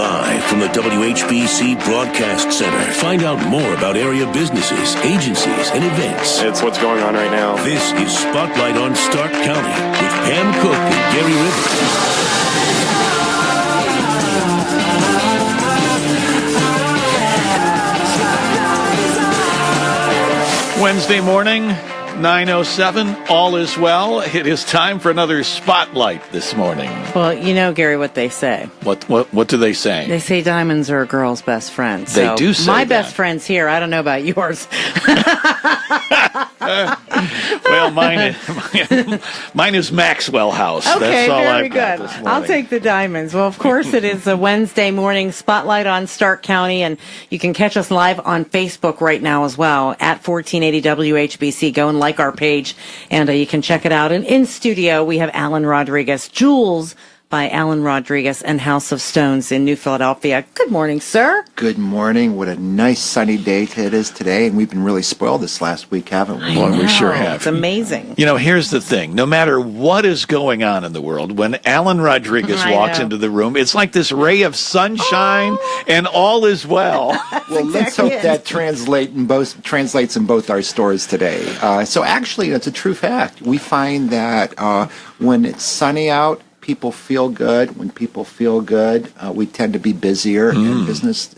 Live from the WHBC Broadcast Center. Find out more about area businesses, agencies, and events. It's what's going on right now. This is Spotlight on Stark County with Pam Cook and Gary Rivers. Wednesday morning, 9:07, all is well. It is time for another Spotlight this morning. Well, you know, Gary, what they say. What do they say? They say diamonds are a girl's best friend. They do say my that. best friend's here. I don't know about yours. Well, mine is Maxwell House. Okay, That's all very I've got good. this morning. I'll take the diamonds. Well, of course, it is a Wednesday morning Spotlight on Stark County, and you can catch us live on Facebook right now as well, at 1480 WHBC. Go and like our page, and you can check it out. And in studio, we have Alan Rodriguez, Julz by Alan Rodriguez, and House of Stones in New Philadelphia. Good morning, sir. Good morning. What a nice sunny day it is today, and we've been really spoiled this last week, haven't we? Well, we sure have. It's amazing. You know, here's the thing. No matter what is going on in the world, when Alan Rodriguez walks into the room, it's like this ray of sunshine, and all is well. Well, let's hope that translates in both our stores today. So actually, that's a true fact. We find that when it's sunny out, people feel good. When people feel good, we tend to be busier, and business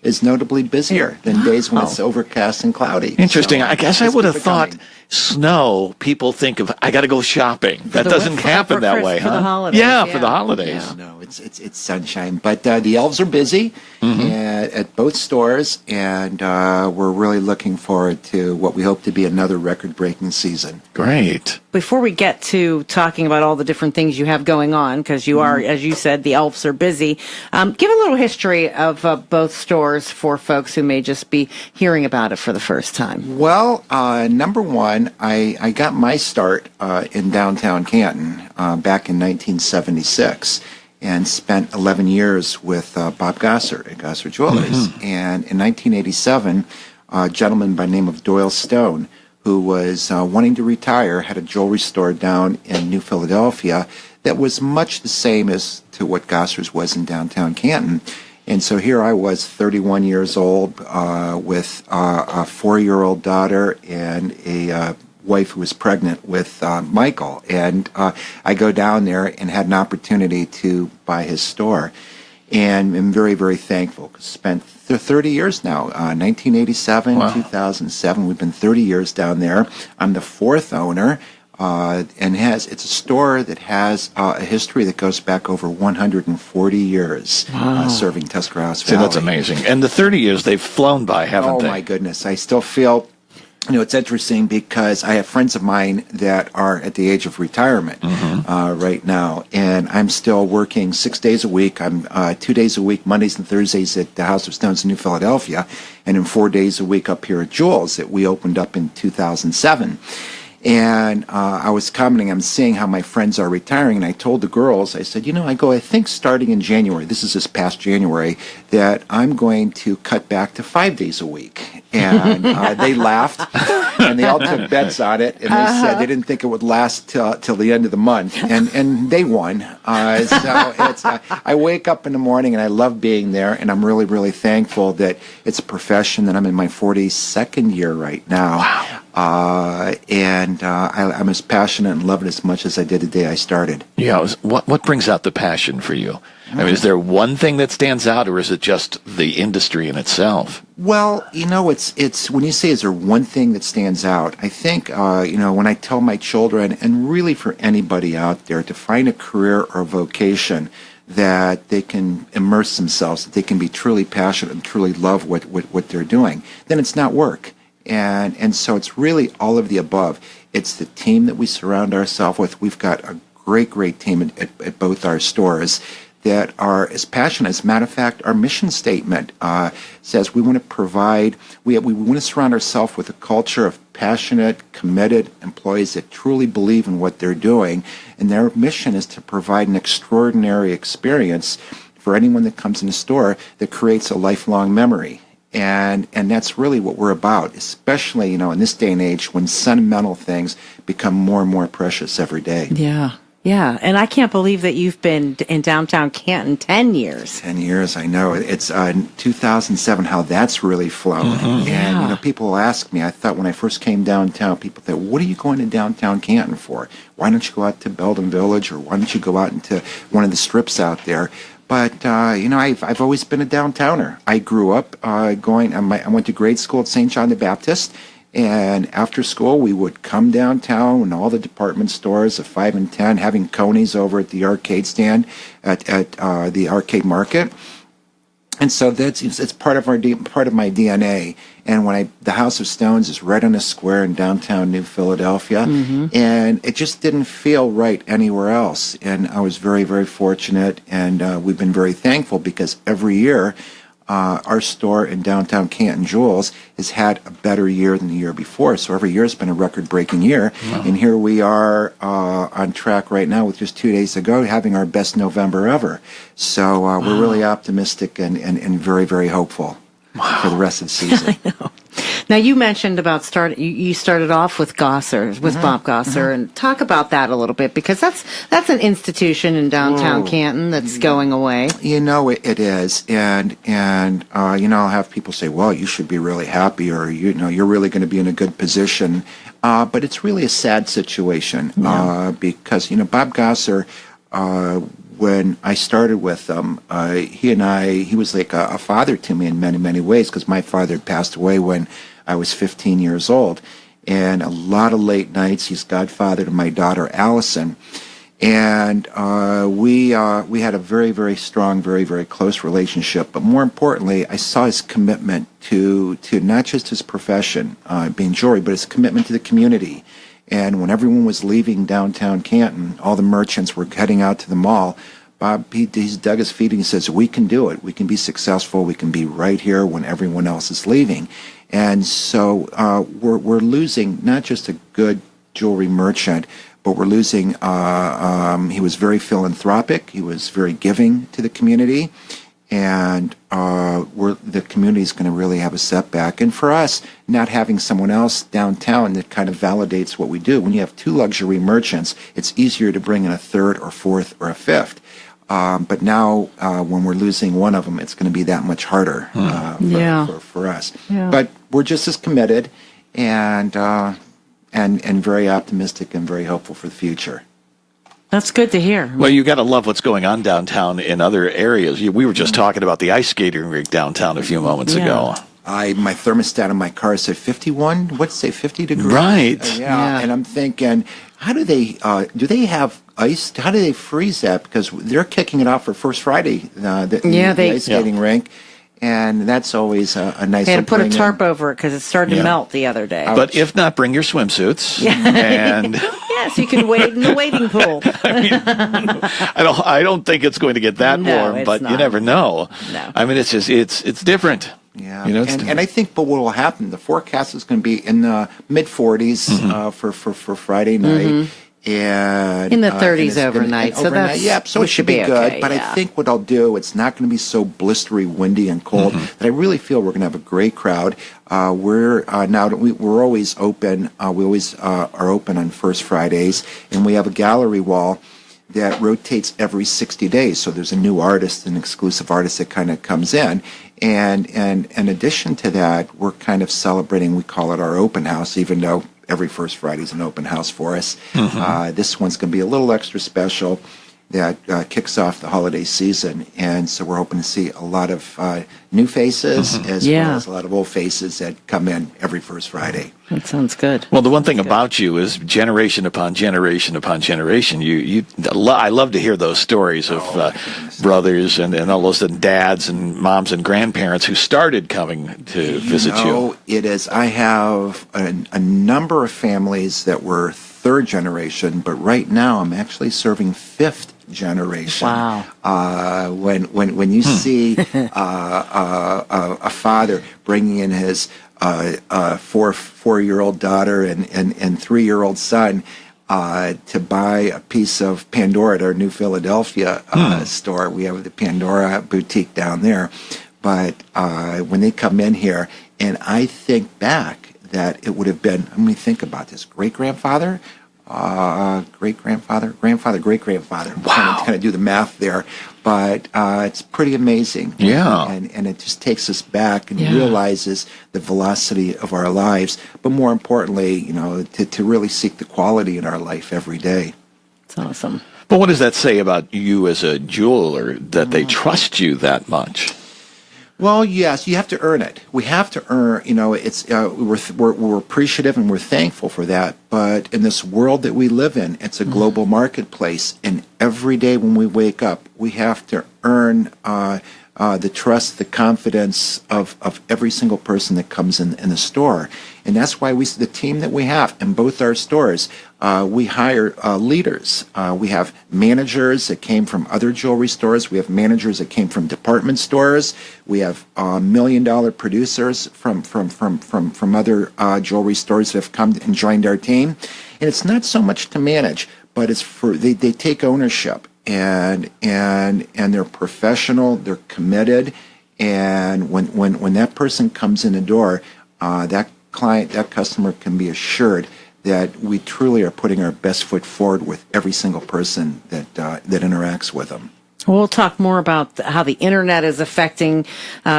is notably busier than days when it's overcast and cloudy. Interesting. So, I guess I would have thought snow, people think of, I got to go shopping. That doesn't happen that way, for huh? the holidays. Yeah, for the holidays. Yeah. No, it's sunshine. But the elves are busy at both stores, and we're really looking forward to what we hope to be another record-breaking season. Great. Before we get to talking about all the different things you have going on, because you are, as you said, the elves are busy, give a little history of both stores for folks who may just be hearing about it for the first time. Well, number one, I got my start in downtown Canton back in 1976 and spent 11 years with Bob Gosser at Gosser Jewelers. And in 1987, a gentleman by the name of Doyle Stone, who was wanting to retire, had a jewelry store down in New Philadelphia that was much the same as to what Gosser's was in downtown Canton. And so here I was, 31 years old, with a 4-year-old daughter and a wife who was pregnant with Michael. And I go down there and had an opportunity to buy his store. And I'm very, very thankful. Spent 30 years now, 1987, 2007. We've been 30 years down there. I'm the fourth owner. And it's a store that has a history that goes back over 140 years, serving Tuscarawas Valley. See, that's amazing. And the 30 years, they've flown by, haven't they? Oh, my goodness. I still feel, it's interesting because I have friends of mine that are at the age of retirement right now, and I'm still working 6 days a week. I'm 2 days a week, Mondays and Thursdays at the House of Stones in New Philadelphia, and then 4 days a week up here at Julz that we opened up in 2007. And I was commenting, I'm seeing how my friends are retiring, and I told the girls, I said, I think starting in January, this past January, that I'm going to cut back to 5 days a week. And they laughed, and they all took bets on it, and they said they didn't think it would last till the end of the month, and they won. I wake up in the morning, and I love being there, and I'm really, really thankful that it's a profession that I'm in my 42nd year right now. Wow. I'm as passionate and love it as much as I did the day I started. Yeah, what brings out the passion for you? I mean, is there one thing that stands out, or is it just the industry in itself? Well, it's when you say is there one thing that stands out, I think, when I tell my children, and really for anybody out there, to find a career or vocation that they can immerse themselves, that they can be truly passionate and truly love what they're doing, then it's not work. And so it's really all of the above. It's the team that we surround ourselves with. We've got a great team at both our stores that are as passionate. As a matter of fact, our mission statement says we want to provide, we want to surround ourselves with a culture of passionate, committed employees that truly believe in what they're doing. And their mission is to provide an extraordinary experience for anyone that comes in the store that creates a lifelong memory. And that's really what we're about, especially, in this day and age when sentimental things become more and more precious every day. Yeah. Yeah, and I can't believe that you've been in downtown Canton 10 years. 10 years, I know. It's 2007, how that's really flown. And, people will ask me, I thought when I first came downtown, people thought, what are you going to downtown Canton for? Why don't you go out to Belden Village, or why don't you go out into one of the strips out there? But, I've always been a downtowner. I grew up I went to grade school at St. John the Baptist. And after school, we would come downtown and all the department stores at 5 and 10, having conies over at the arcade stand at the arcade market. And so it's part of my DNA. And the House of Stones is right on a square in downtown New Philadelphia, and it just didn't feel right anywhere else. And I was very, very fortunate, and we've been very thankful because every year, our store in downtown Canton, Julz, has had a better year than the year before. So every year has been a record-breaking year. Wow. And here we are on track right now with just 2 days ago having our best November ever. So we're really optimistic and very, very hopeful for the rest of the season. I know. Now, you mentioned about you started off with Gosser, with Bob Gosser, and talk about that a little bit, because that's an institution in downtown Canton that's going away. It is, and I'll have people say, well, you should be really happy, or you're really going to be in a good position, but it's really a sad situation, because Bob Gosser, when I started with him, he was like a father to me in many, many ways, because my father had passed away when I was 15 years old. And a lot of late nights, he's godfather to my daughter, Allison. And we had a very, very strong, very, very close relationship. But more importantly, I saw his commitment to not just his profession, being jewelry, but his commitment to the community. And when everyone was leaving downtown Canton, all the merchants were heading out to the mall, Bob, he's dug his feet and he says, we can do it. We can be successful. We can be right here when everyone else is leaving. And so we're losing not just a good jewelry merchant, but we're losing, he was very philanthropic. He was very giving to the community. And the community is going to really have a setback. And for us, not having someone else downtown that kind of validates what we do. When you have two luxury merchants, it's easier to bring in a third or fourth or a fifth. But now, when we're losing one of them, it's going to be that much harder for us. Yeah. But we're just as committed and very optimistic and very hopeful for the future. That's good to hear. Well, you got to love what's going on downtown in other areas. We were just talking about the ice skating rink downtown a few moments ago. My thermostat in my car said 51. What's say 50 degrees? Right. Yeah. And I'm thinking, how do they have ice? How do they freeze that? Because they're kicking it off for First Friday. The ice skating rink. And that's always a nice. They had to put a tarp over it because it started to melt the other day. But if not, bring your swimsuits. And yes, you can wade in the wading pool. I don't think it's going to get that warm, but you never know. No. I mean, it's just it's different. Yeah, and I think, but what will happen? The forecast is going to be in the mid 40s for Friday night. And in the 30s overnight. So it should be good. Okay, but I think what I'll do, it's not going to be so blistery, windy, and cold that I really feel we're going to have a great crowd. We're always open. We always are open on First Fridays, and we have a gallery wall that rotates every 60 days. So there's a new artist, an exclusive artist that kind of comes in. And in addition to that, we're kind of celebrating, we call it our open house, even though every First Friday is an open house for us. This one's going to be a little extra special that kicks off the holiday season. And so we're hoping to see a lot of new faces as well as a lot of old faces that come in every First Friday. That sounds good. Well, the one thing about you is generation upon generation upon generation. I love to hear those stories of brothers and all those dads and moms and grandparents who started coming to visit you. It is. I have a number of families that were third generation, but right now I'm actually serving fifth generation. Wow. When you see a father bringing in his 4-year-old daughter and 3-year-old son to buy a piece of Pandora at our New Philadelphia store. We have the Pandora boutique down there. But when they come in here, and I think back that it would have been, let me think about this, great-grandfather, great-grandfather, great-grandfather. I'm Wow. trying to do the math there, but it's pretty amazing. Yeah. And it just takes us back and Yeah. realizes the velocity of our lives, but more importantly, to really seek the quality in our life every day. It's awesome. But what does that say about you as a jeweler, that they trust you that much? Well, yes, you have to earn it. We have to earn. It's we're appreciative and we're thankful for that. But in this world that we live in, it's a global marketplace, and every day when we wake up, we have to earn the trust, the confidence of every single person that comes in the store. And that's why the team that we have in both our stores, we hire leaders. We have managers that came from other jewelry stores. We have managers that came from department stores. We have $1 million producers from other jewelry stores that have come and joined our team. And it's not so much to manage, but it's they take ownership. And they're professional, they're committed, and when that person comes in the door, that customer can be assured that we truly are putting our best foot forward with every single person that interacts with them. We'll talk more about how the internet is affecting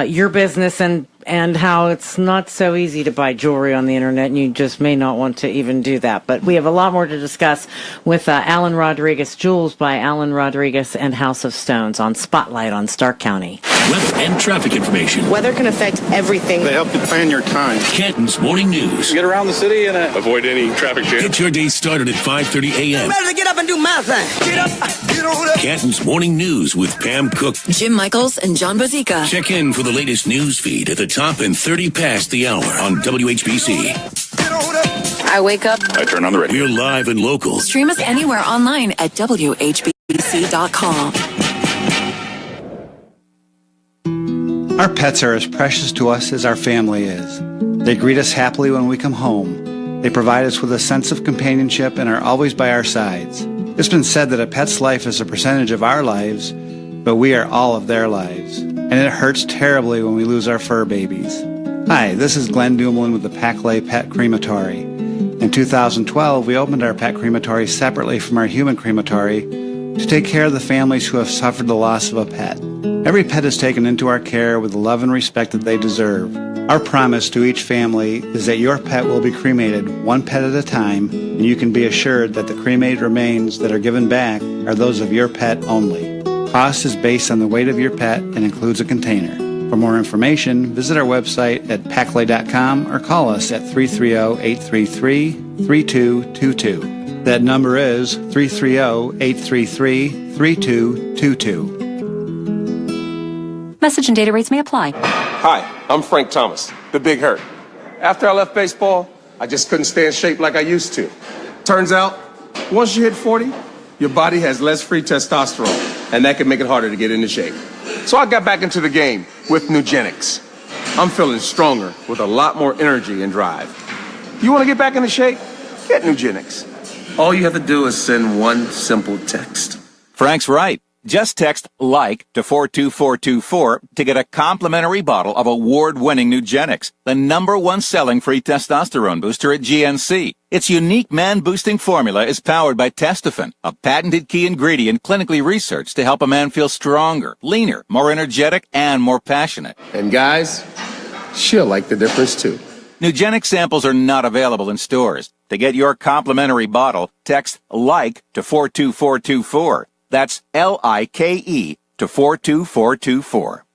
your business and how it's not so easy to buy jewelry on the internet, and you just may not want to even do that. But we have a lot more to discuss with Alan Rodriguez, Julz by Alan Rodriguez and House of Stones on Spotlight on Stark County. Weather and traffic information. Weather can affect everything. They help you plan your time. Canton's Morning News. Get around the city and avoid any traffic jams. Get your day started at 5:30 a.m. Better to get up and do my thing. Get up, get on up. Canton's Morning News with Pam Cook. Jim Michaels and John Bozica. Check in for the latest news feed at the top and 30 past the hour on WHBC. I wake up. I turn on the radio. We're live and local. Stream us anywhere online at WHBC.com. Our pets are as precious to us as our family is. They greet us happily when we come home. They provide us with a sense of companionship and are always by our sides. It's been said that a pet's life is a percentage of our lives, but we are all of their lives. And it hurts terribly when we lose our fur babies. Hi, this is Glenn Dumoulin with the Paclay Pet Crematory. In 2012, we opened our pet crematory separately from our human crematory to take care of the families who have suffered the loss of a pet. Every pet is taken into our care with the love and respect that they deserve. Our promise to each family is that your pet will be cremated one pet at a time, and you can be assured that the cremated remains that are given back are those of your pet only. Cost is based on the weight of your pet and includes a container. For more information, visit our website at paclay.com or call us at 330-833-3222. That number is 330-833-3222. Message and data rates may apply. Hi, I'm Frank Thomas, the Big Hurt. After I left baseball, I just couldn't stay in shape like I used to. Turns out, once you hit 40, your body has less free testosterone, and that can make it harder to get into shape. So I got back into the game with Nugenics. I'm feeling stronger with a lot more energy and drive. You want to get back into shape? Get Nugenics. All you have to do is send one simple text. Frank's right. Just text LIKE to 42424 to get a complimentary bottle of award-winning Nugenics, the #1 selling free testosterone booster at GNC. Its unique man-boosting formula is powered by Testofen, a patented key ingredient clinically researched to help a man feel stronger, leaner, more energetic, and more passionate. And guys, she'll like the difference too. Nugenics samples are not available in stores. To get your complimentary bottle, text LIKE to 42424. That's LIKE to 42424.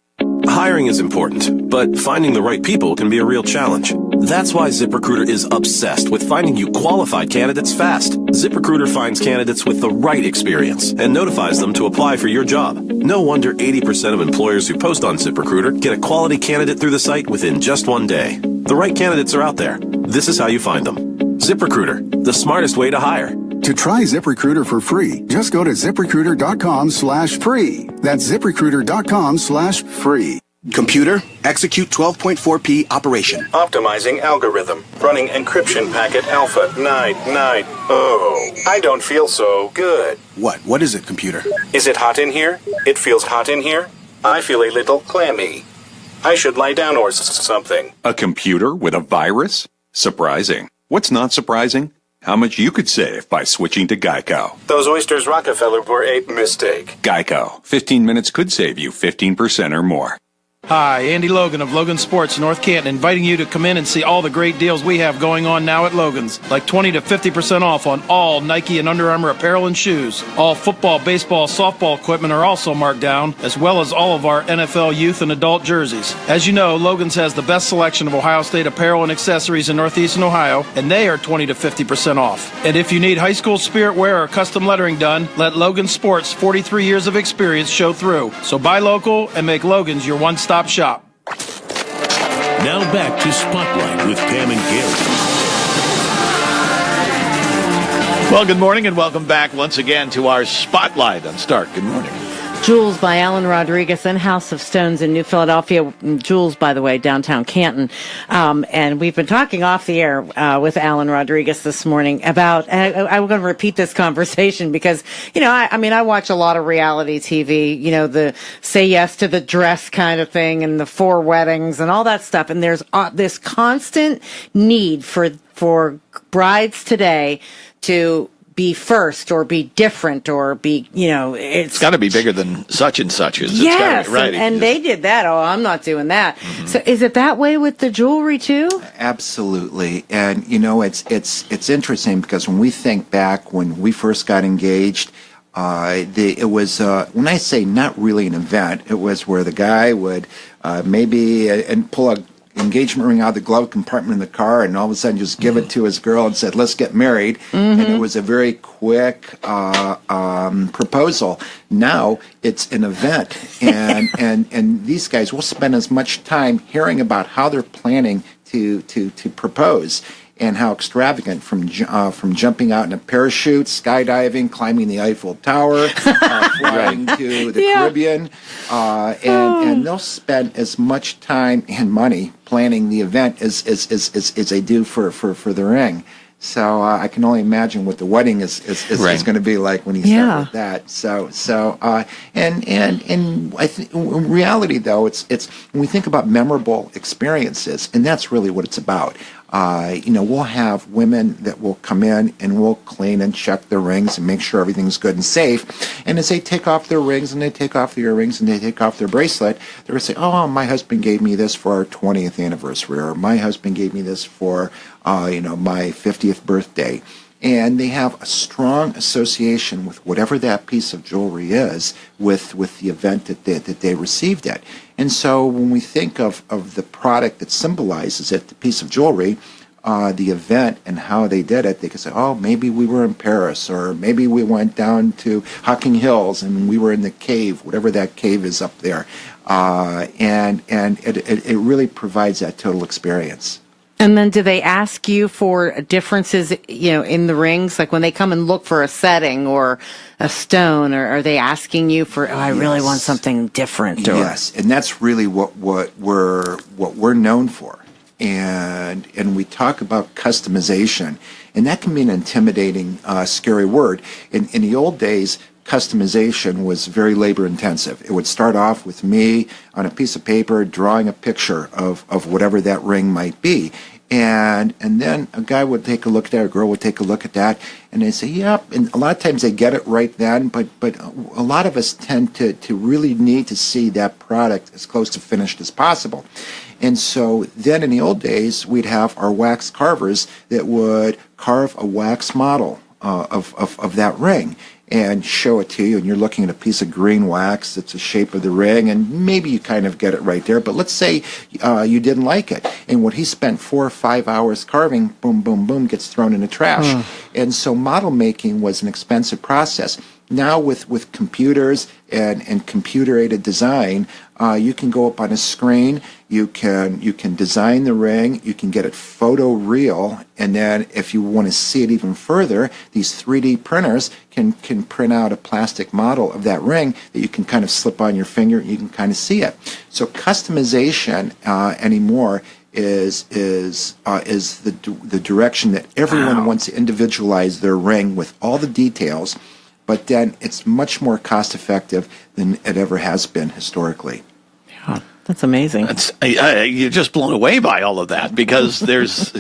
Hiring is important, but finding the right people can be a real challenge. That's why ZipRecruiter is obsessed with finding you qualified candidates fast. ZipRecruiter finds candidates with the right experience and notifies them to apply for your job. No wonder 80% of employers who post on ZipRecruiter get a quality candidate through the site within just one day. The right candidates are out there. This is how you find them. ZipRecruiter, the smartest way to hire. To try ZipRecruiter for free, just go to ZipRecruiter.com/free. That's ZipRecruiter.com/free. Computer, execute 12.4p operation. Optimizing algorithm. Running encryption packet alpha 990. Oh, I don't feel so good. What is it, computer? Is it hot in here? It feels hot in here. I feel a little clammy. I should lie down or something. A computer with a virus? Surprising. What's not surprising? how much you could save by switching to Geico. Those oysters Rockefeller were a mistake. Geico. 15 minutes could save you 15% or more. Hi, Andy Logan of Logan Sports, North Canton, inviting you to come in and see all the great deals we have going on now at Logan's. Like 20 to 50% off on all Nike and Under Armour apparel and shoes. All football, baseball, softball equipment are also marked down, as well as all of our NFL youth and adult jerseys. As you know, Logan's has the best selection of Ohio State apparel and accessories in Northeastern Ohio, and they are 20 to 50% off. And if you need high school spirit wear or custom lettering done, let Logan Sports' 43 years of experience show through. So buy local and make Logan's your one-stop shop. Now back to Spotlight with Pam and Gary. Well, good morning and welcome back once again to our Spotlight on Stark. Good morning. Julz by Alan Rodriguez and House of Stones in New Philadelphia. Julz, by the way, downtown Canton. And we've been talking off the air with Alan Rodriguez this morning about, and I'm going to repeat this conversation because, you know, I watch a lot of reality TV, you know, the say yes to the dress kind of thing and the 4 weddings and all that stuff. And there's this constant need for brides today to be first or be different or be, you know, it's got to be bigger than such and such. Yes, right. and they did that. Oh, I'm not doing that. Mm-hmm. So is it that way with the jewelry too? Absolutely. And, you know, it's interesting because when we think back when we first got engaged, it was, when I say not really an event, it was where the guy would and pull a engagement ring out of the glove compartment in the car and all of a sudden just give it to his girl and said, let's get married. Mm-hmm. And it was a very quick proposal. Now it's an event. And these guys will spend as much time hearing about how they're planning to propose and how extravagant from jumping out in a parachute, skydiving, climbing the Eiffel Tower, flying to the Caribbean, and they'll spend as much time and money planning the event as they do for the ring. So I can only imagine what the wedding is going to be like when you start with that. So and I think in reality though, it's when we think about memorable experiences, and that's really what it's about. You know, we'll have women that will come in and we'll clean and check their rings and make sure everything's good and safe. And as they take off their rings and they take off their earrings and they take off their bracelet, they're going to say, oh, my husband gave me this for our 20th anniversary, or my husband gave me this for, my 50th birthday. And they have a strong association with whatever that piece of jewelry is with the event that they received it. And so when we think of the product that symbolizes it, the piece of jewelry, the event and how they did it, they could say, oh, maybe we were in Paris, or maybe we went down to Hocking Hills and we were in the cave, whatever that cave is up there. And it really provides that total experience. And then do they ask you for differences, you know, in the rings? Like when they come and look for a setting or a stone, or are they asking you for, I really want something different? Or? Yes, and that's really what we're known for. And we talk about customization, and that can be an intimidating, scary word. In the old days, customization was very labor intensive. It would start off with me on a piece of paper drawing a picture of whatever that ring might be. And then a guy would take a look at that, a girl would take a look at that, and they say, yep. And a lot of times they get it right then, but a lot of us tend to really need to see that product as close to finished as possible. And so then in the old days, we'd have our wax carvers that would carve a wax model of that ring and show it to you, and you're looking at a piece of green wax that's the shape of the ring, and maybe you kind of get it right there, but let's say you didn't like it, and what he spent 4 or 5 hours carving, boom, boom, boom, gets thrown in the trash. And so model making was an expensive process. Now with computers and computer-aided design, you can go up on a screen, you can design the ring, you can get it photo real, and then if you want to see it even further, these 3D printers can print out a plastic model of that ring that you can kind of slip on your finger and you can kind of see it. So customization anymore is the direction that everyone wants to individualize their ring with all the details, but then it's much more cost effective than it ever has been historically. Yeah, that's amazing. You're just blown away by all of that, because there's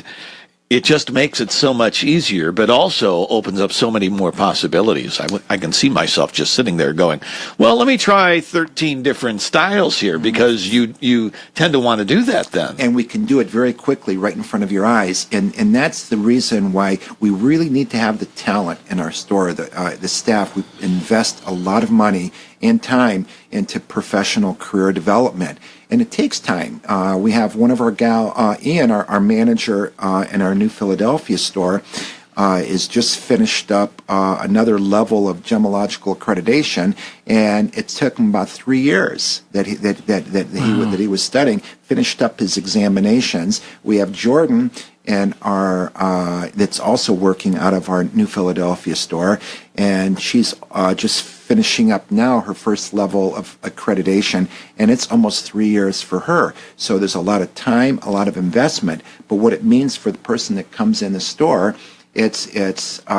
it just makes it so much easier, but also opens up so many more possibilities. I can see myself just sitting there going, well, let me try 13 different styles here, because you tend to want to do that then. And we can do it very quickly right in front of your eyes. And that's the reason why we really need to have the talent in our store, the staff. We invest a lot of money and time into professional career development. And it takes time. We have one of our Ian, our manager in our new Philadelphia store, is just finished up another level of gemological accreditation, and it took him about 3 years that he was studying. Finished up his examinations. We have Jordan and that's also working out of our new Philadelphia store, and she's just finishing up now her first level of accreditation, and it's almost 3 years for her. So there's a lot of time, a lot of investment, but what it means for the person that comes in the store, it's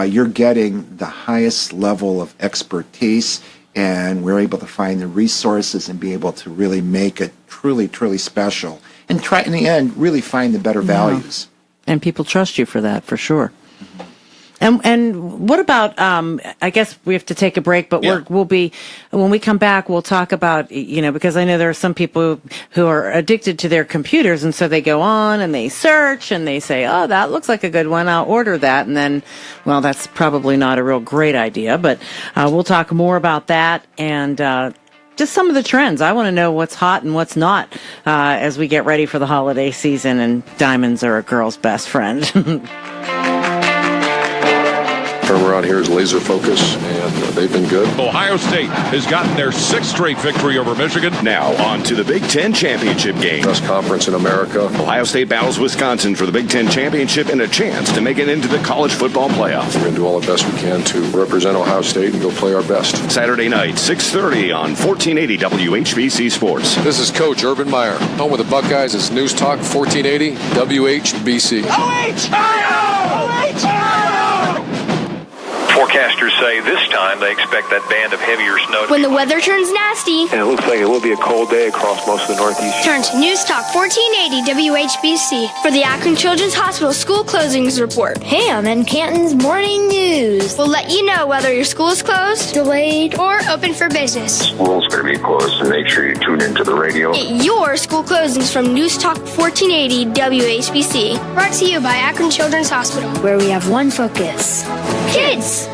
you're getting the highest level of expertise, and we're able to find the resources and be able to really make it truly, truly special, and try in the end really find the better values. And people trust you for that, for sure. And what about, I guess we have to take a break, but we'll be, when we come back, we'll talk about, because I know there are some people who are addicted to their computers, and so they go on and they search and they say, oh, that looks like a good one, I'll order that. And then, well, that's probably not a real great idea, but we'll talk more about that and just some of the trends. I want to know what's hot and what's not as we get ready for the holiday season, and diamonds are a girl's best friend. Term around here is laser focus, and they've been good. Ohio State has gotten their 6th straight victory over Michigan. Now on to the Big Ten Championship game. Best conference in America. Ohio State battles Wisconsin for the Big Ten Championship and a chance to make it into the college football playoff. We're going to do all the best we can to represent Ohio State and go play our best. Saturday night, 6:30 on 1480 WHBC Sports. This is Coach Urban Meyer. Home with the Buckeyes is News Talk 1480 WHBC. Forecasters say this time they expect that band of heavier snow. When the weather turns nasty, and it looks like it will be a cold day across most of the Northeast. Turn to News Talk 1480 WHBC for the Akron Children's Hospital school closings report. Ham and Canton's morning news. We'll let you know whether your school is closed, delayed, or open for business. School's going to be closed, so make sure you tune into the radio. Get your school closings from News Talk 1480 WHBC. Brought to you by Akron Children's Hospital, where we have one focus: kids.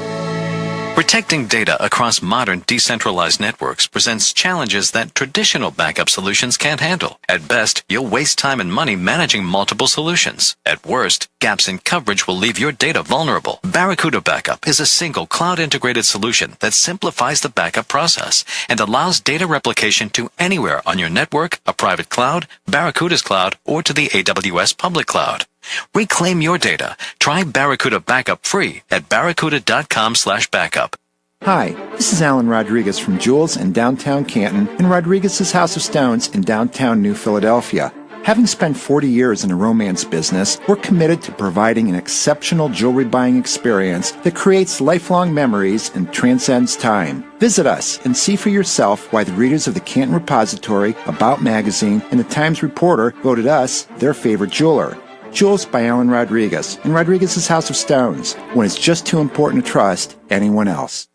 Protecting data across modern decentralized networks presents challenges that traditional backup solutions can't handle. At best, you'll waste time and money managing multiple solutions. At worst, gaps in coverage will leave your data vulnerable. Barracuda Backup is a single cloud-integrated solution that simplifies the backup process and allows data replication to anywhere on your network, a private cloud, Barracuda's cloud, or to the AWS public cloud. Reclaim your data. Try Barracuda Backup free at barracuda.com/backup. Hi, this is Alan Rodriguez from Julz in downtown Canton and Rodriguez's House of Stones in downtown New Philadelphia. Having spent 40 years in the romance business, we're committed to providing an exceptional jewelry buying experience that creates lifelong memories and transcends time. Visit us and see for yourself why the readers of the Canton Repository, About Magazine, and the Times Reporter voted us their favorite jeweler. Julz by Alan Rodriguez and Rodriguez's House of Stones, when it's just too important to trust anyone else.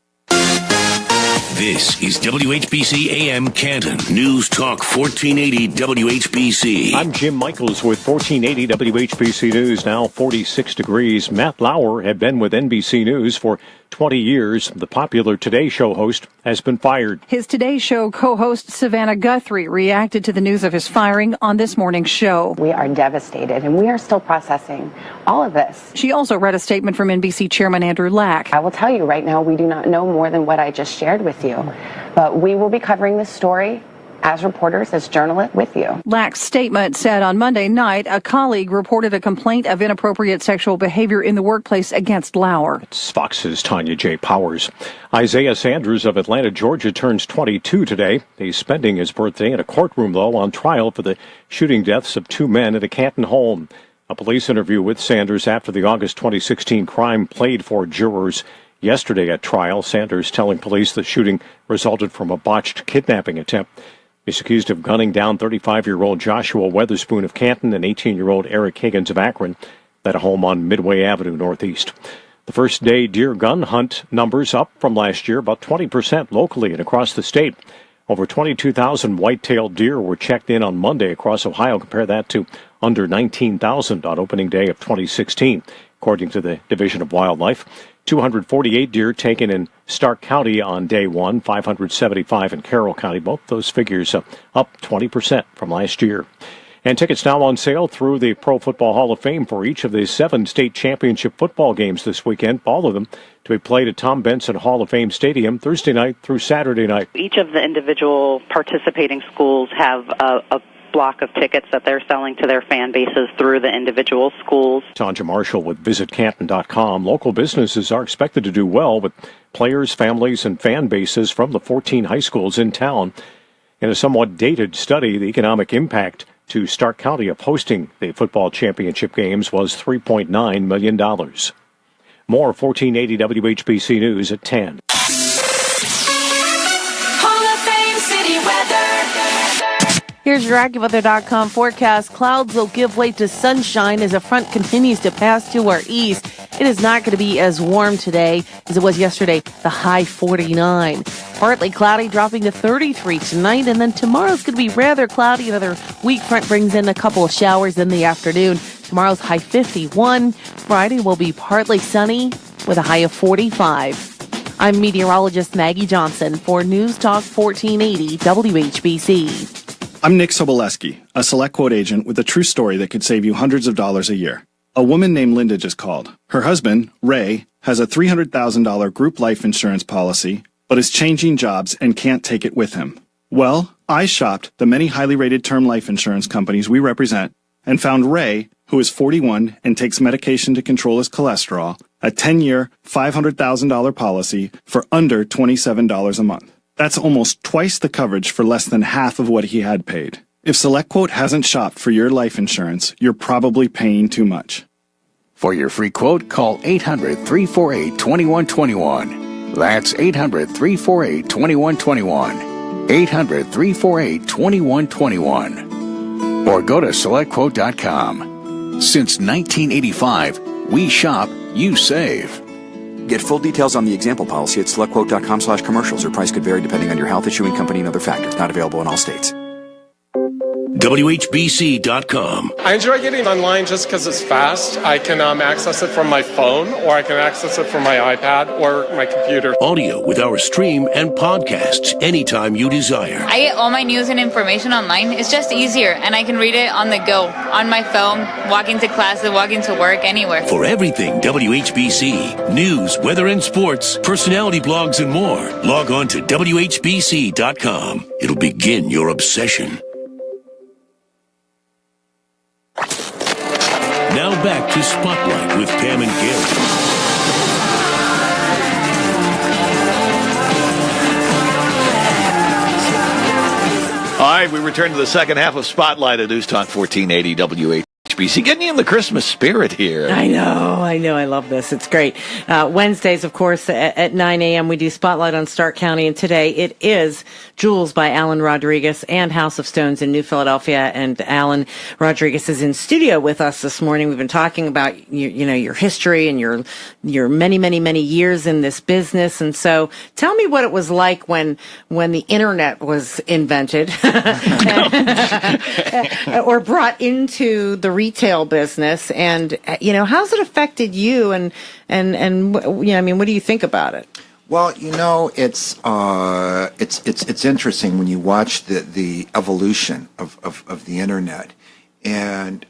This is WHBC AM Canton, News Talk 1480 WHBC. I'm Jim Michaels with 1480 WHBC News, now 46 degrees. Matt Lauer had been with NBC News for 20 years. The popular Today Show host has been fired. His Today Show co-host Savannah Guthrie reacted to the news of his firing on this morning's show. We are devastated, and we are still processing all of this. She also read a statement from NBC Chairman Andrew Lack. I will tell you right now, we do not know more than what I just shared with you, but we will be covering this story as reporters, as journalists, with you. Lack's statement said on Monday night a colleague reported a complaint of inappropriate sexual behavior in the workplace against Lauer. It's Fox's Tanya J. Powers. Isaiah Sanders of Atlanta, Georgia, turns 22 today. He's spending his birthday in a courtroom, though, on trial for the shooting deaths of 2 men at a Canton home. A police interview with Sanders after the August 2016 crime played for jurors yesterday at trial. Sanders telling police the shooting resulted from a botched kidnapping attempt. He's accused of gunning down 35-year-old Joshua Weatherspoon of Canton and 18-year-old Eric Higgins of Akron. at a home on Midway Avenue Northeast. The first day deer gun hunt numbers up from last year, about 20% locally and across the state. Over 22,000 white-tailed deer were checked in on Monday across Ohio. Compare that to under 19,000 on opening day of 2016, according to the Division of Wildlife. 248 deer taken in Stark County on day one, 575 in Carroll County. Both those figures up 20% from last year. And tickets now on sale through the Pro Football Hall of Fame for each of the 7 state championship football games this weekend. All of them to be played at Tom Benson Hall of Fame Stadium Thursday night through Saturday night. Each of the individual participating schools have a block of tickets that they're selling to their fan bases through the individual schools. Tanja Marshall with VisitCanton.com. Local businesses are expected to do well with players, families, and fan bases from the 14 high schools in town. In a somewhat dated study, the economic impact to Stark County of hosting the football championship games was $3.9 million. More 1480 WHBC News at 10. Hall of Fame City weather. Here's your AccuWeather.com forecast. Clouds will give way to sunshine as a front continues to pass to our east. It is not going to be as warm today as it was yesterday, the high 49. Partly cloudy, dropping to 33 tonight, and then tomorrow's going to be rather cloudy. Another weak front brings in a couple of showers in the afternoon. Tomorrow's high 51. Friday will be partly sunny with a high of 45. I'm meteorologist Maggie Johnson for News Talk 1480 WHBC. I'm Nick Soboleski, a Select Quote agent with a true story that could save you hundreds of dollars a year. A woman named Linda just called. Her husband, Ray, has a $300,000 group life insurance policy, but is changing jobs and can't take it with him. Well, I shopped the many highly rated term life insurance companies we represent and found Ray, who is 41 and takes medication to control his cholesterol, a 10-year, $500,000 policy for under $27 a month. That's almost twice the coverage for less than half of what he had paid. If SelectQuote hasn't shopped for your life insurance, you're probably paying too much. For your free quote, call 800-348-2121. That's 800-348-2121. 800-348-2121. Or go to SelectQuote.com. Since 1985, we shop, you save. Get full details on the example policy at SelectQuote.com/commercials. Or price could vary depending on your health, issuing company, and other factors. Not available in all states. WHBC.com. I enjoy getting online just because it's fast. I can access it from my phone, or I can access it from my iPad or my computer. Audio with our stream and podcasts anytime you desire. I get all my news and information online. It's just easier, and I can read it on the go, on my phone, walking to classes, walking to work, anywhere. For everything WHBC, news, weather and sports, personality blogs, and more, log on to WHBC.com. It'll begin your obsession. Now back to Spotlight with Pam and Gary. All right, we return to the second half of Spotlight at News Talk 1480 WHBC. Getting you in the Christmas spirit here. I know. I love this. It's great. Wednesdays, of course, at 9 a.m. we do Spotlight on Stark County, and today it is Julz by Alan Rodriguez and House of Stones in New Philadelphia. And Alan Rodriguez is in studio with us this morning. We've been talking about your history and your many years in this business. And so, tell me what it was like when the internet was invented or brought into the retail business, and how's it affected you, and what do you think about it? Well, it's interesting when you watch the evolution of the internet, and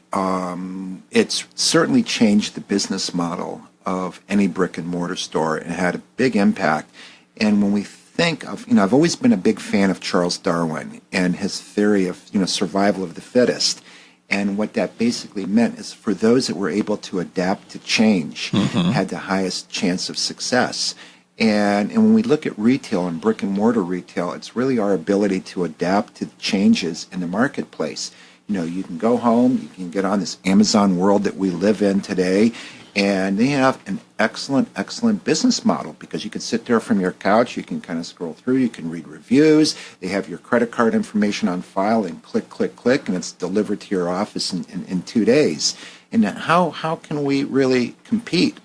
it's certainly changed the business model of any brick and mortar store. It had a big impact, and when we think of, I've always been a big fan of Charles Darwin and his theory of survival of the fittest. And what that basically meant is for those that were able to adapt to change, had the highest chance of success. And when we look at retail and brick and mortar retail, it's really our ability to adapt to changes in the marketplace. You can go home, you can get on this Amazon world that we live in today, And they have an excellent business model because you can sit there from your couch, you can kind of scroll through, you can read reviews, they have your credit card information on file, and click, and it's delivered to your office in 2 days. And how can we really compete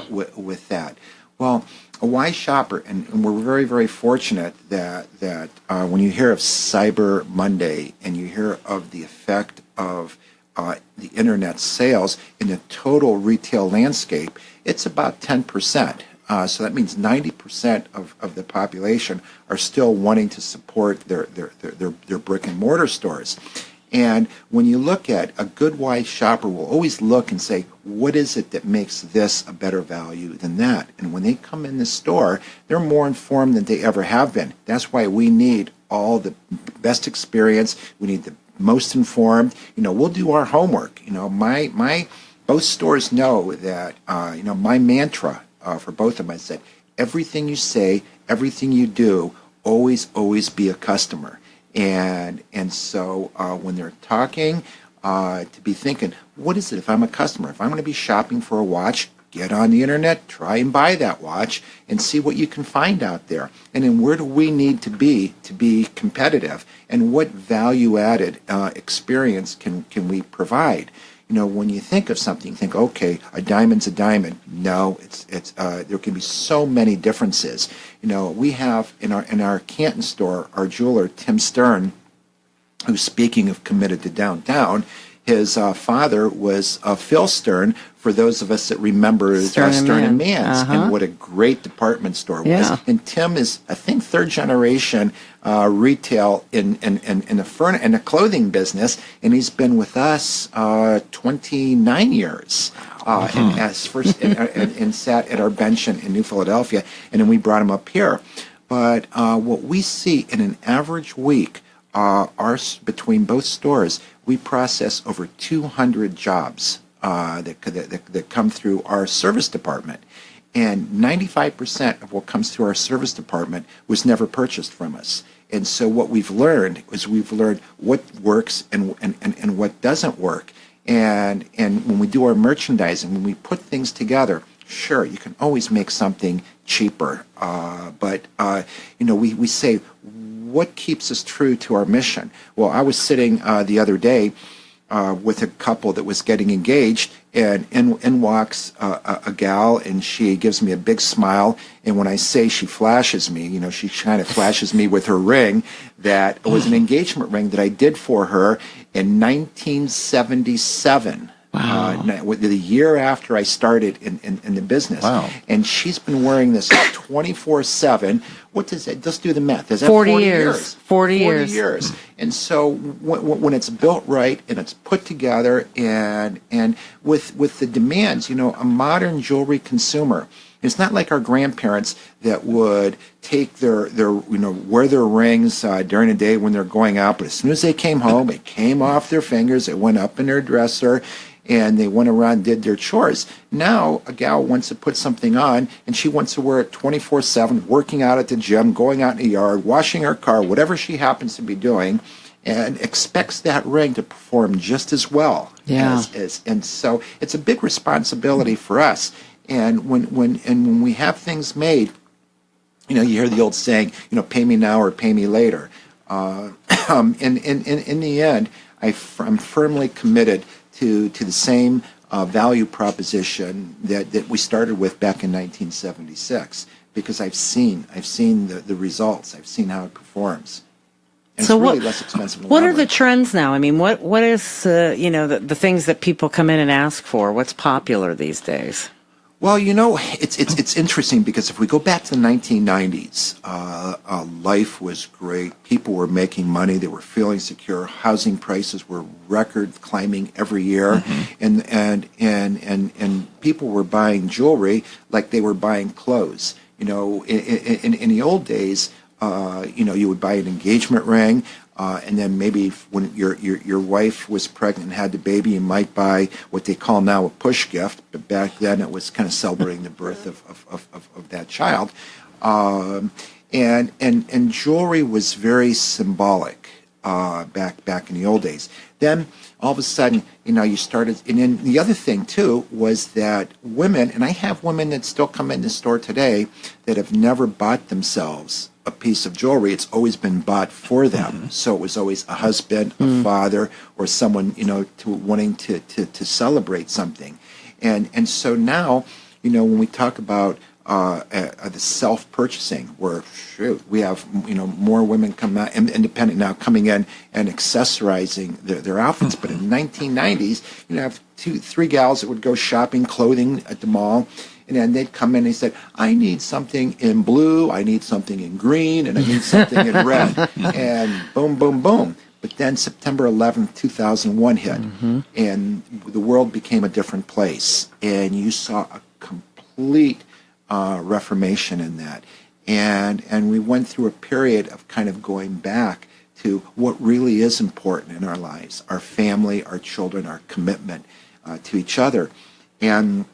with that? Well, a wise shopper, and we're very, very fortunate that when you hear of Cyber Monday and you hear of the effect of the internet sales in the total retail landscape, it's about 10%. So that means 90% of the population are still wanting to support their brick and mortar stores. And when you look at a good wise shopper will always look and say, what is it that makes this a better value than that? And when they come in the store, they're more informed than they ever have been. That's why we need all the best experience. We need the most informed. We'll do our homework. Both stores know that, my mantra for both of them, I said, everything you say, everything you do, always be a customer. And so when they're talking, to be thinking, what is it if I'm a customer? If I'm going to be shopping for a watch, get on the internet, try and buy that watch, and see what you can find out there. And then where do we need to be competitive? And what value-added experience can we provide? When you think of something, you think, okay, a diamond's a diamond. No, it's there can be so many differences. We have in our Canton store, our jeweler Tim Stern, who's, speaking of committed to downtown, his father was Phil Stern, for those of us that remember Stern and Mann's, and what a great department store was. And Tim is, I think, third generation retail in the clothing business, and he's been with us 29 years. And sat at our bench in New Philadelphia, and then we brought him up here. But what we see in an average week, between both stores, we process over 200 jobs that come through our service department. And 95% of what comes through our service department was never purchased from us. And so what we've learned what works and what doesn't work. And when we do our merchandising, when we put things together, sure, you can always make something cheaper. But we say, what keeps us true to our mission? Well, I was sitting the other day with a couple that was getting engaged, and in walks a gal, and she gives me a big smile. And when I say she flashes me, she kind of flashes me with her ring that was an engagement ring that I did for her in 1977. Wow. The year after I started in the business. Wow. And she's been wearing this 24/7. What does that? Just do the math. Is that 40 years? 40 years. And so when it's built right and it's put together and with the demands, a modern jewelry consumer, it's not like our grandparents that would take their wear their rings during the day when they're going out, but as soon as they came home, it came off their fingers, it went up in their dresser, and they went around and did their chores. Now, a gal wants to put something on, and she wants to wear it 24/7, working out at the gym, going out in the yard, washing her car, whatever she happens to be doing, and expects that ring to perform just as well. Yeah. And so it's a big responsibility for us. And when we have things made, you hear the old saying, pay me now or pay me later. In the end, I'm firmly committed to the same value proposition that we started with back in 1976, because I've seen the results. I've seen how it performs. And so it's really less expensive. What are the trends now? I mean, what is the things that people come in and ask for? What's popular these days? Well, it's interesting, because if we go back to the 1990s, life was great. People were making money. They were feeling secure. Housing prices were record climbing every year, and people were buying jewelry like they were buying clothes. In the old days, you would buy an engagement ring. And then maybe when your wife was pregnant and had the baby, you might buy what they call now a push gift. But back then, it was kind of celebrating the birth of that child. And jewelry was very symbolic. back in the old days. Then all of a sudden, you started, and then the other thing too was that women, and I have women that still come in the store today that have never bought themselves a piece of jewelry. It's always been bought for them. So it was always a husband, a father, or someone, wanting to celebrate something. And so now, when we talk about the self-purchasing, where we have more women come out independent now coming in and accessorizing their outfits. But in the 1990s, you have 2-3 gals that would go shopping clothing at the mall, and then they'd come in and they said, I need something in blue, I need something in green, and I need something in red, and boom, boom, boom. But then September 11th, 2001 hit, and the world became a different place, and you saw a complete reformation in that. And we went through a period of kind of going back to what really is important in our lives, our family, our children, our commitment to each other. And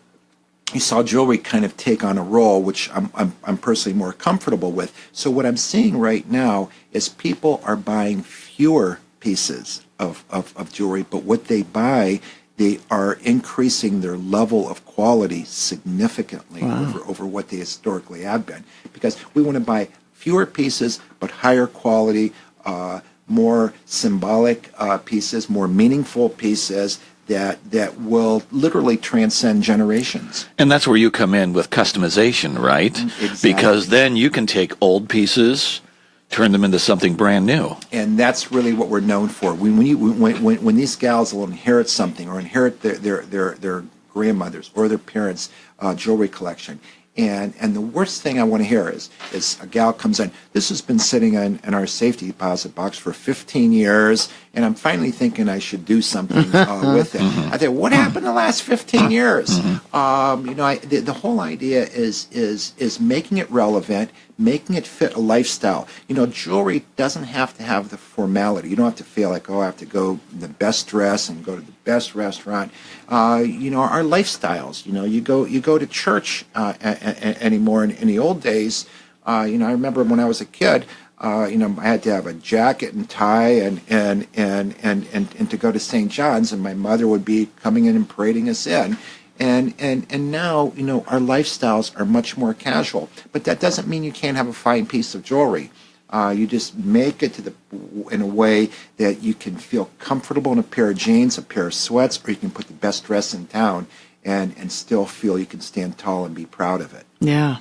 you saw jewelry kind of take on a role, which I'm personally more comfortable with. So what I'm seeing right now is people are buying fewer pieces of jewelry, but what they buy, they are increasing their level of quality significantly over what they historically have been. Because we want to buy fewer pieces, but higher quality, more symbolic pieces, more meaningful pieces that will literally transcend generations. And that's where you come in with customization, right? Exactly. Because then you can take old pieces, turn them into something brand new. And that's really what we're known for. When these gals will inherit something or inherit their grandmother's or their parents' jewelry collection, and the worst thing I want to hear is a gal comes in, this has been sitting in our safety deposit box for 15 years, and I'm finally thinking I should do something with it. I think, what happened the last 15 years? The whole idea is making it relevant, making it fit a lifestyle. Jewelry doesn't have to have the formality. You don't have to feel like, I have to go in the best dress and go to the best restaurant. Our lifestyles. You go to church anymore. In the old days, I remember when I was a kid. I had to have a jacket and tie and to go to St. John's, and my mother would be coming in and parading us in. And now, our lifestyles are much more casual. But that doesn't mean you can't have a fine piece of jewelry. You just make it in a way that you can feel comfortable in a pair of jeans, a pair of sweats, or you can put the best dress in town and still feel you can stand tall and be proud of it. Yeah,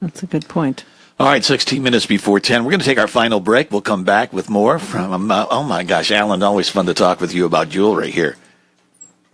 that's a good point. All right, 16 minutes before 10. We're going to take our final break. We'll come back with more from, oh my gosh, Alan, always fun to talk with you about jewelry here.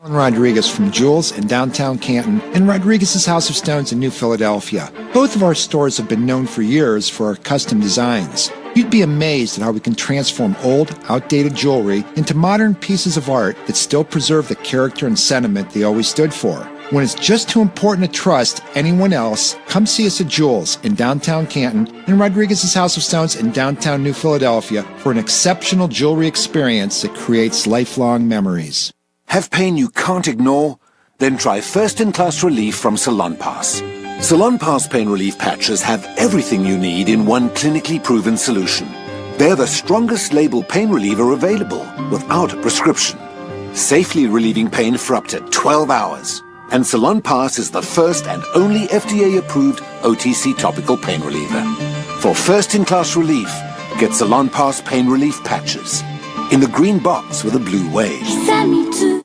Alan Rodriguez from Julz in downtown Canton and Rodriguez's House of Stones in New Philadelphia. Both of our stores have been known for years for our custom designs. You'd be amazed at how we can transform old, outdated jewelry into modern pieces of art that still preserve the character and sentiment they always stood for. When it's just too important to trust anyone else, come see us at Julz in downtown Canton and Rodriguez's House of Stones in downtown New Philadelphia for an exceptional jewelry experience that creates lifelong memories. Have pain you can't ignore? Then try first-in-class relief from Salon Pass. Salon Pass pain relief patches have everything you need in one clinically proven solution. They're the strongest label pain reliever available without a prescription, safely relieving pain for up to 12 hours. And Salon Pass is the first and only FDA-approved OTC topical pain reliever. For first-in-class relief, get Salon Pass pain relief patches in the green box with a blue wave.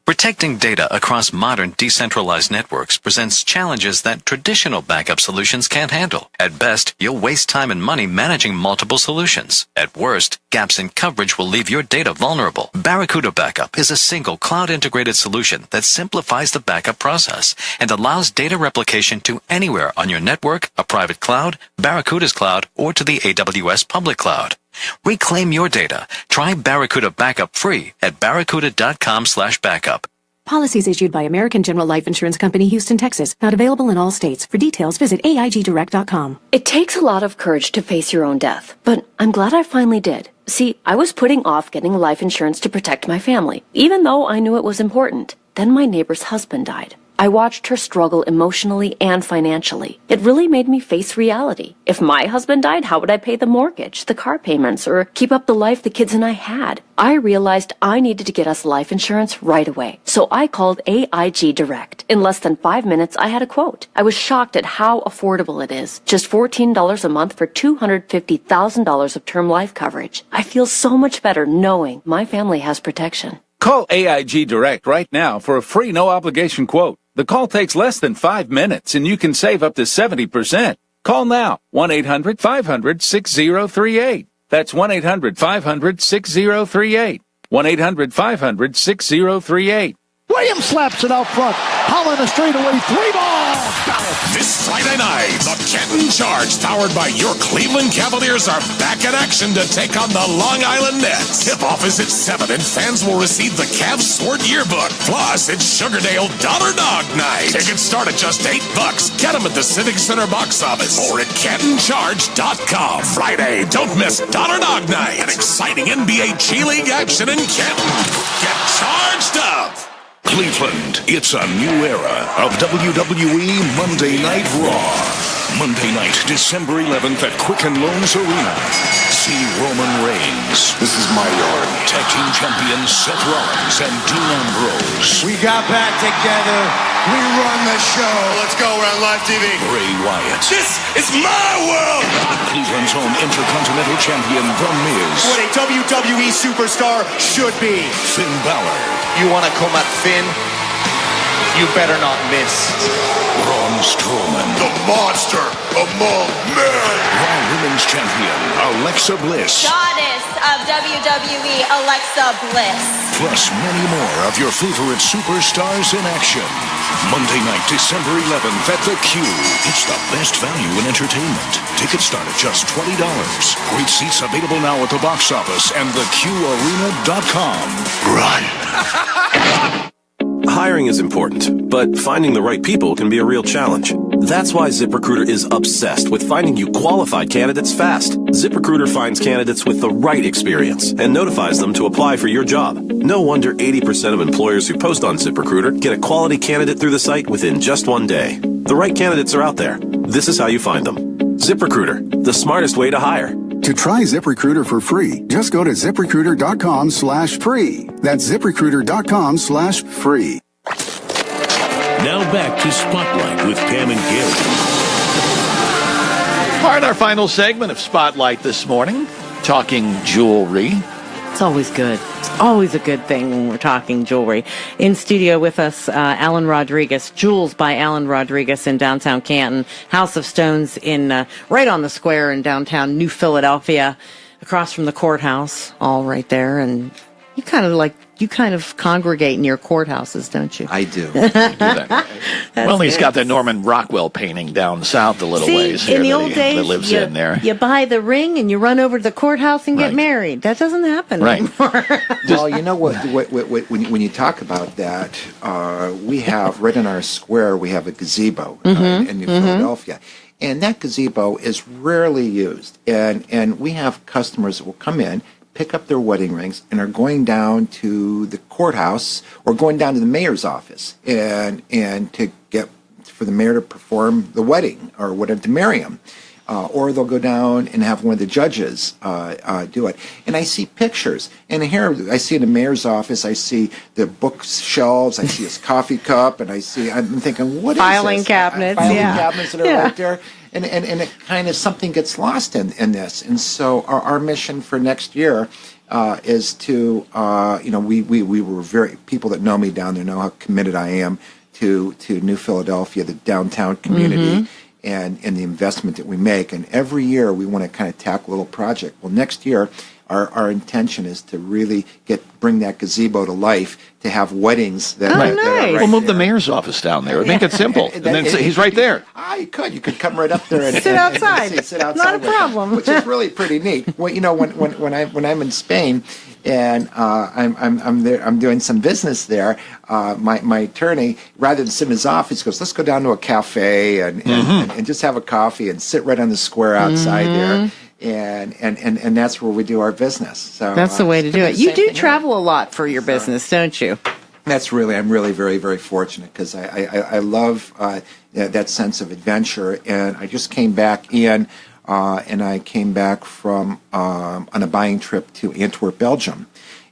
Protecting data across modern decentralized networks presents challenges that traditional backup solutions can't handle. At best, you'll waste time and money managing multiple solutions. At worst, gaps in coverage will leave your data vulnerable. Barracuda Backup is a single cloud-integrated solution that simplifies the backup process and allows data replication to anywhere on your network, a private cloud, Barracuda's cloud, or to the AWS public cloud. Reclaim your data. Try Barracuda Backup free at barracuda.com/backup. Policies issued by American General Life Insurance Company, Houston, Texas. Not available in all states. For details, visit AIGdirect.com. It takes a lot of courage to face your own death, but I'm glad I finally did. See, I was putting off getting life insurance to protect my family, even though I knew it was important. Then my neighbor's husband died. I watched her struggle emotionally and financially. It really made me face reality. If my husband died, how would I pay the mortgage, the car payments, or keep up the life the kids and I had? I realized I needed to get us life insurance right away. So I called AIG Direct. In less than 5 minutes, I had a quote. I was shocked at how affordable it is. Just $14 a month for $250,000 of term life coverage. I feel so much better knowing my family has protection. Call AIG Direct right now for a free no-obligation quote. The call takes less than 5 minutes, and you can save up to 70%. Call now, 1-800-500-6038. That's 1-800-500-6038. 1-800-500-6038. Williams slaps it out front. Holland a straightaway 3-ball. This Friday night, the Canton Charge, powered by your Cleveland Cavaliers, are back in action to take on the Long Island Nets. Tip-off is at 7, and fans will receive the Cavs Sport Yearbook. Plus, it's Sugardale Dollar Dog Night. Tickets start at just $8. Get them at the Civic Center box office or at CantonCharge.com. Friday, don't miss Dollar Dog Night, an exciting NBA G League action in Canton. Get charged up. Cleveland, it's a new era of WWE Monday Night Raw. Monday night, December 11th at Quicken Loans Arena. See Roman Reigns. This is my yard. Tag Team Champions Seth Rollins and Dean Ambrose. We got back together. We run the show. Let's go. We're on live TV. Bray Wyatt. This is my world. Cleveland's own Intercontinental Champion, The Miz. What a WWE superstar should be. Finn Balor. You want to come at Finn? You better not miss. Braun Strowman. The monster among men. Raw Women's Champion, Alexa Bliss. Goddess of WWE, Alexa Bliss. Plus many more of your favorite superstars in action. Monday night, December 11th at the Q. It's the best value in entertainment. Tickets start at just $20. Great seats available now at the box office and theqarena.com. Run. Hiring is important, but finding the right people can be a real challenge. That's why ZipRecruiter is obsessed with finding you qualified candidates fast. ZipRecruiter finds candidates with the right experience and notifies them to apply for your job. No wonder 80% of employers who post on ZipRecruiter get a quality candidate through the site within just 1 day. The right candidates are out there. This is how you find them. ZipRecruiter, the smartest way to hire. To try ZipRecruiter for free, just go to ZipRecruiter.com/free. That's ZipRecruiter.com/free. Now back to Spotlight with Pam and Gary. All right, our final segment of Spotlight this morning, talking jewelry. It's always good. It's always a good thing when we're talking jewelry. In studio with us, Alan Rodriguez, Julz by Alan Rodriguez in downtown Canton, House of Stones in right on the square in downtown New Philadelphia, across from the courthouse, all right there. And you kind of congregate near courthouses, don't you? I do. Well, he's got the Norman Rockwell painting down south a little ways here in the that old days, that lives in there. You buy the ring and you run over to the courthouse and get married. That doesn't happen anymore. Well, you know what when you talk about that, we have right in our square, we have a gazebo in New Philadelphia. And that gazebo is rarely used. And we have customers that will come in, pick up their wedding rings, and are going down to the courthouse or going down to the mayor's office and to get for the mayor to perform the wedding or whatever, to marry him. Or they'll go down and have one of the judges do it. And I see pictures. And here I see in the mayor's office, I see the bookshelves, I see his coffee cup, and I'm thinking, what is this? Filing cabinets. Filing cabinets that are right there. And it kind of something gets lost in this. And so our mission for next year is to, we were very, people that know me down there know how committed I am to New Philadelphia, the downtown community, and the investment that we make. And every year we want to kind of tackle a little project. Well, next year, our intention is to really bring that gazebo to life, to have weddings that are right We'll move there. the mayor's office down there. Make it simple. And then he's right there. You could come right up there and sit outside. Sit outside. Not a problem. Which is really pretty neat. Well, when I'm in Spain and I'm there, I'm doing some business there. My attorney, rather than sit in his office, goes, "Let's go down to a cafe and just have a coffee and sit right on the square outside there." And that's where we do our business. So that's the way to do it. You do travel a lot for your business, don't you? I'm really very, very fortunate because I love that sense of adventure. And I just came back in, and I came back from on a buying trip to Antwerp, Belgium.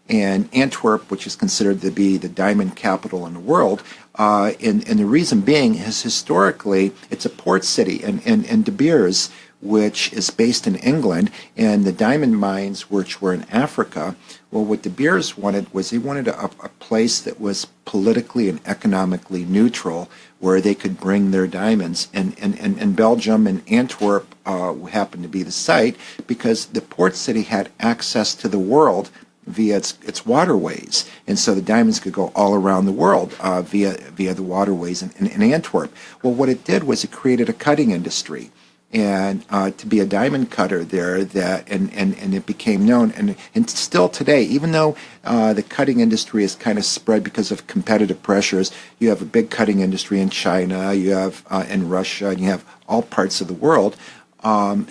And Antwerp, which is considered to be the diamond capital in the world, and the reason being is historically it's a port city, and De Beers, which is based in England, and the diamond mines, which were in Africa. Well, what De Beers wanted was they wanted a place that was politically and economically neutral, where they could bring their diamonds. And Belgium and Antwerp happened to be the site because the port city had access to the world via its waterways, and so the diamonds could go all around the world via the waterways in Antwerp. Well, what it did was it created a cutting industry. And to be a diamond cutter there, and it became known, and still today, even though the cutting industry is kind of spread because of competitive pressures, you have a big cutting industry in China, you have in Russia, and you have all parts of the world.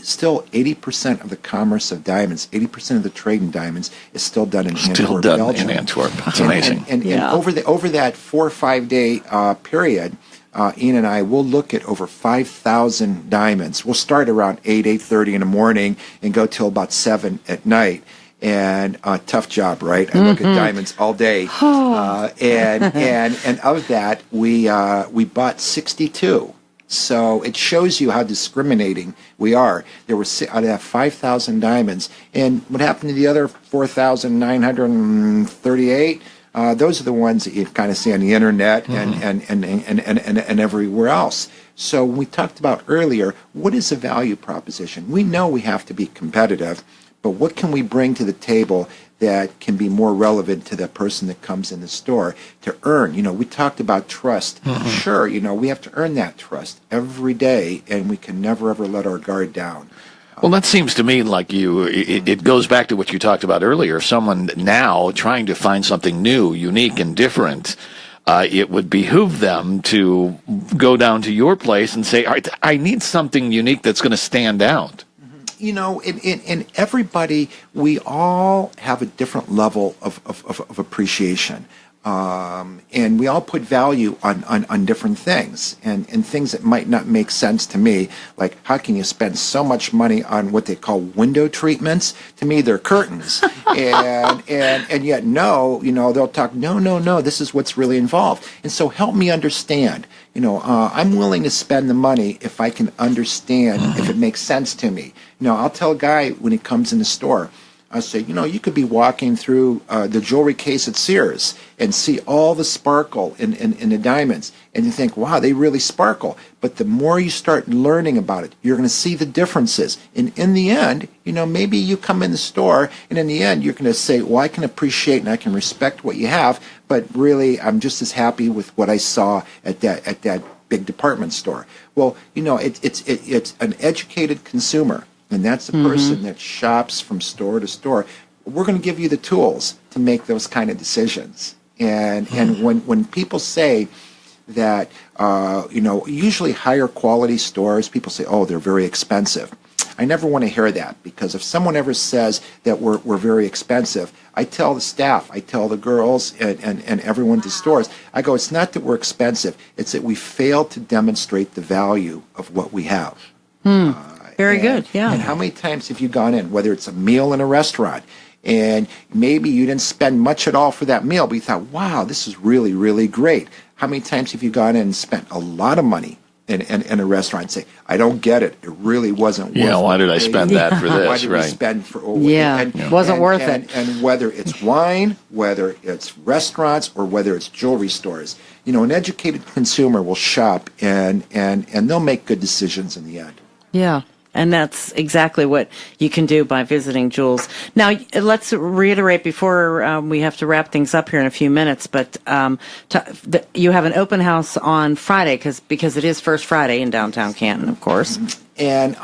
Still, 80% of the commerce of diamonds, 80% of the trade in diamonds is still done in Antwerp, Belgium. In Antwerp. That's amazing. And over that 4 or 5 day period, Ian and I will look at over 5,000 diamonds. We'll start around 8:30 in the morning and go till about 7 at night. And tough job, right? I look at diamonds all day. And of that, we bought 62. So it shows you how discriminating we are. There were out of that 5,000 diamonds, and what happened to the other 4,938? Those are the ones that you kind of see on the internet and everywhere else. So we talked about earlier, what is a value proposition? We know we have to be competitive, but what can we bring to the table that can be more relevant to the person that comes in the store to earn? We talked about trust. Sure, we have to earn that trust every day, and we can never, ever let our guard down. Well, that seems to me like it goes back to what you talked about earlier. Someone now trying to find something new, unique, and different, it would behoove them to go down to your place and say, all right, I need something unique that's going to stand out. In everybody, we all have a different level of appreciation. And we all put value on different things, and things that might not make sense to me, like how can you spend so much money on what they call window treatments? To me, they're curtains, and yet they'll talk, no, this is what's really involved. And so help me understand. I'm willing to spend the money if I can understand, if it makes sense to me. I'll tell a guy when he comes in the store, I say, you could be walking through the jewelry case at Sears and see all the sparkle in the diamonds, and you think, wow, they really sparkle. But the more you start learning about it, you're going to see the differences. And in the end, maybe you come in the store, and in the end, you're going to say, well, I can appreciate and I can respect what you have, but really, I'm just as happy with what I saw at that big department store. Well, it's an educated consumer. And that's the person that shops from store to store. We're going to give you the tools to make those kind of decisions. And when people say that, usually higher quality stores, people say, oh, they're very expensive. I never want to hear that, because if someone ever says that we're very expensive, I tell the staff, I tell the girls and everyone at the stores, I go, it's not that we're expensive, it's that we fail to demonstrate the value of what we have. Very good, yeah. And how many times have you gone in, whether it's a meal in a restaurant, and maybe you didn't spend much at all for that meal, but you thought, wow, this is really, really great. How many times have you gone in and spent a lot of money in a restaurant and say, I don't get it. It really wasn't worth it. Yeah, why did I spend that for this? Why did we spend for it wasn't worth it. And whether it's wine, whether it's restaurants, or whether it's jewelry stores, an educated consumer will shop and they'll make good decisions in the end. Yeah. And that's exactly what you can do by visiting Julz. Now, let's reiterate before we have to wrap things up here in a few minutes, but you have an open house on Friday, because it is First Friday in downtown Canton, of course. And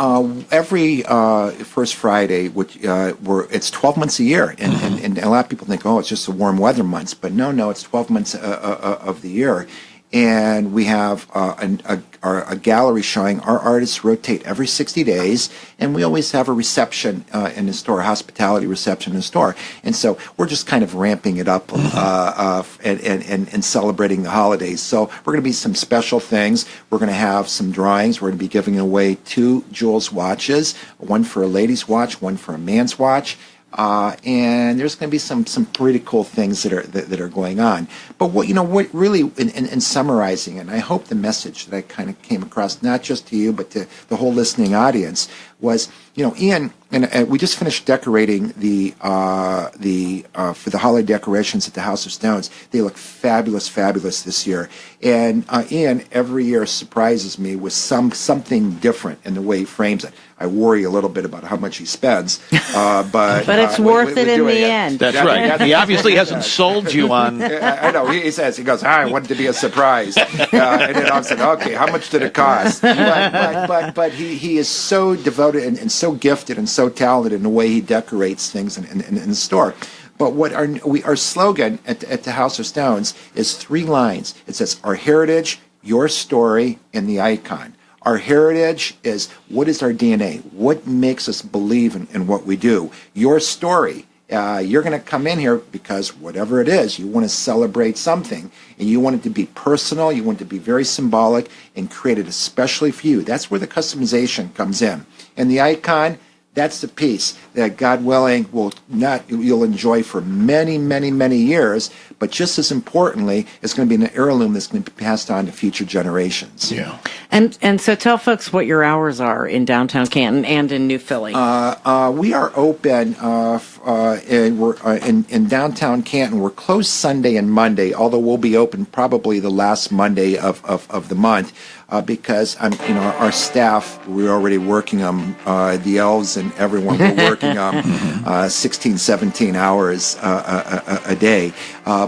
every First Friday, which it's 12 months a year, and a lot of people think, oh, it's just the warm weather months. But no, it's 12 months of the year. and we have a gallery showing. Our artists rotate every 60 days, and we always have a reception in the store, a hospitality reception in the store. And so we're just kind of ramping it up and celebrating the holidays. So we're going to be some special things. We're going to have some drawings. We're going to be giving away 2 Julz watches, one for a lady's watch, one for a man's watch. And there's going to be some pretty cool things that are going on. But what really in summarizing, and I hope the message that I kind of came across, not just to you but to the whole listening audience, was, Ian, and we just finished decorating for the holiday decorations at the House of Stones. They look fabulous this year. And Ian every year surprises me with something different in the way he frames it. I worry a little bit about how much he spends, but it's worth it in the end. That's right. He obviously hasn't sold you on. I know. He goes, I want it to be a surprise, and then I said, okay, how much did it cost? But he is so devoted and so gifted and so talented in the way he decorates things in the store. But what our slogan at the House of Stones is 3 lines. It says, our heritage, your story, and the icon. Our heritage is, what is our DNA? What makes us believe in what we do? Your story. You're going to come in here because whatever it is, you want to celebrate something, and you want it to be personal, you want it to be very symbolic, and created especially for you. That's where the customization comes in. And the icon, that's the piece that, God willing, you'll enjoy for many, many, many years. But just as importantly, it's going to be an heirloom that's going to be passed on to future generations. Yeah. And so tell folks what your hours are in downtown Canton and in New Philly. We are open and we're in downtown Canton. We're closed Sunday and Monday, although we'll be open probably the last Monday of the month. Because our staff, we're already working them, the elves and everyone, we're working them 16, 17 hours a day.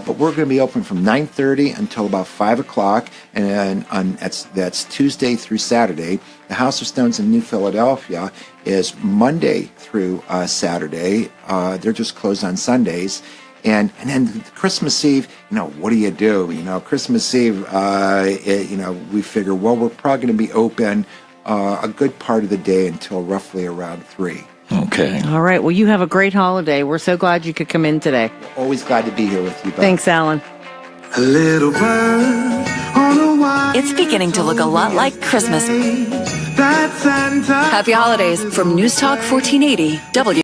But we're going to be open from 9:30 until about 5 o'clock, and that's Tuesday through Saturday. The House of Stones in New Philadelphia is Monday through Saturday. They're just closed on Sundays. And then Christmas Eve, what do you do? Christmas Eve, we figure, we're probably going to be open a good part of the day until roughly around 3. Okay. All right. Well, you have a great holiday. We're so glad you could come in today. Always glad to be here with you, Bob. Thanks, Alan. A little bird on a wire. It's beginning to look a lot like Christmas. Happy holidays from News Talk 1480 W.